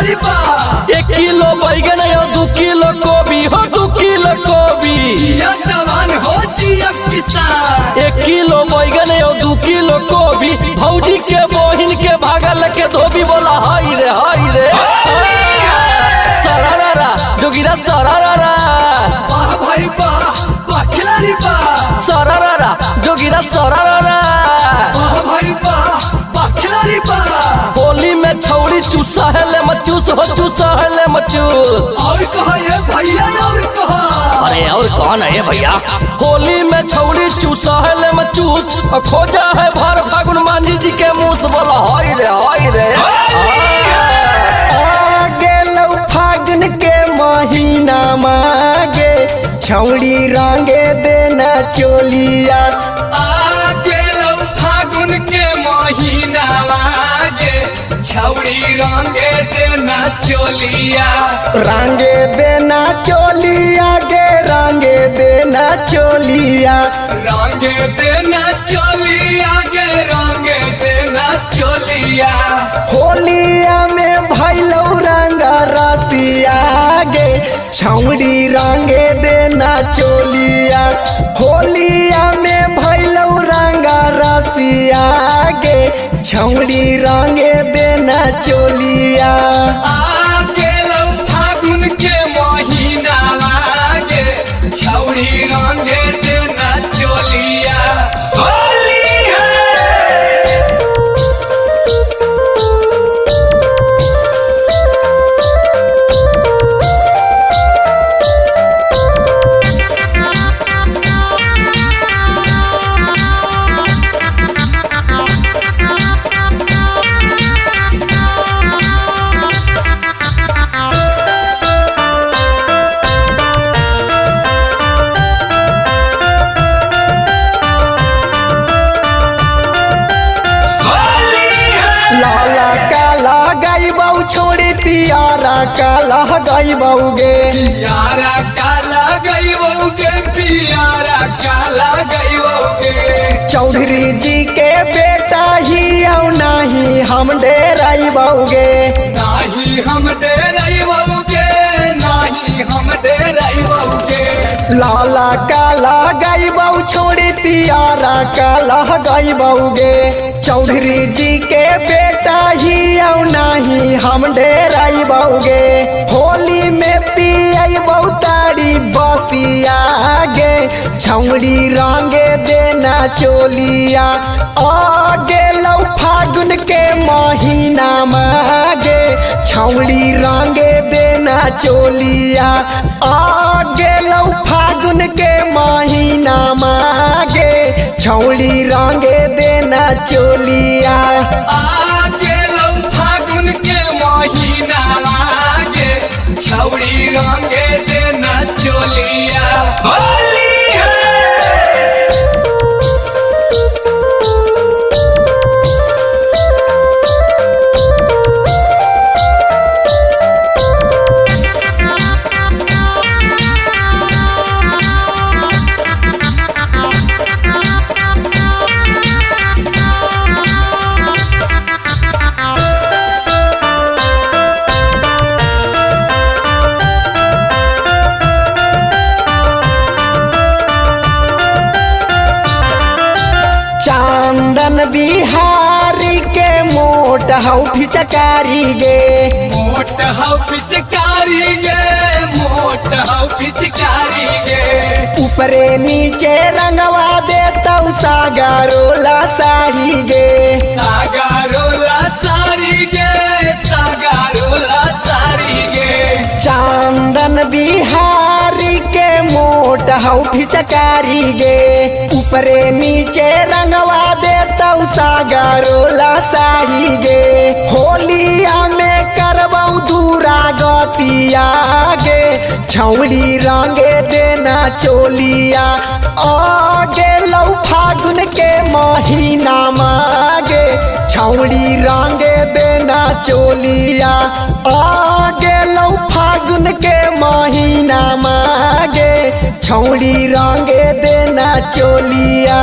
1 kilo बैगन हो 2 kilo गोभी हो 2 किलो गोभी। 1 किलो बैगन हो 2 किलो गोभी। भौजी के बहिन के भागल के धोबी बोला हाय रे सरारा जोगिरा सरारा सरारा जोगिरा सरारा। होली में छौड़ी चूसा है ले मचूस हो चूसा है ले मचूस। अरे और कौन है भैया? होली में छौड़ी चूसा है ले मचूस और खोजा है भर फागुन मांझी जी के मुँह से बोला हाय रे फागुन के महीना मागे छौड़ी रंगे देना चोलिया। फागुन के महीना मागे छौड़ी रंगे देना चोलिया। रंगे देना चोलिया गे रंगे देना चोलिया। रंगे देना चोलिया गे रंगे देना चोलिया। होलिया में भैलौ रंगा रसिया गे छौड़ी रंगे देना चोलिया। होलिया में भैलौ रंगा रसिया गे छौड़ी रंगे देना चोलिया। फागुन के महीना लागे छौड़ी रंगे देना चोलिया। होली है छोड़ी पियारा काला गईबौगे। पियारा काला गईबौगे पियारा काला गईबौगे। चौधरी जी के बेटा ही औ नाही हम डेराइबौगे। नाही हम डेराइबौगे नाही हम डेराइबौगे। लाला काला गईबौ छोड़ी पियारा काला गईबौगे। चौधरी जी के बेटा ही औ नाही हम डेराइबौगे। होली में पियबौ तारी बसिया गे छौड़ी रंगे देना चोलिया। गेलौ फागुन के महीना मागे छौड़ी रंगे देना चोलिया। गेलौ फागुन के महीना मागे छौड़ी रंगे देना चोलिया। फागुन के महीना लागे छौड़ी रंगे देना चोलिया। होली है चांदन बिहारी के मोट हौ फिचकारी गे। मोट हौ पिचकारी गे मोट हौ पिचकारी गे। ऊपरे नीचे रंगवा देतौ सागरोला साड़ी गे। सागरोला साड़ी गे सागरोला साड़ी गे। चांदन बिहारी के मोट हौ फिचकारी गे। ऊपरे नीचे रंगवा देतौ सागरोला साड़ी गे। होलिया में करबौ दूरा गतिया गे छौड़ी रंगे देना चोलिया। गेलौ फागुन के महीना मागे छौड़ी रंगे देना चोलिया। गेलौ फागुन के महीना मागे छौड़ी रंगे देना चोलिया।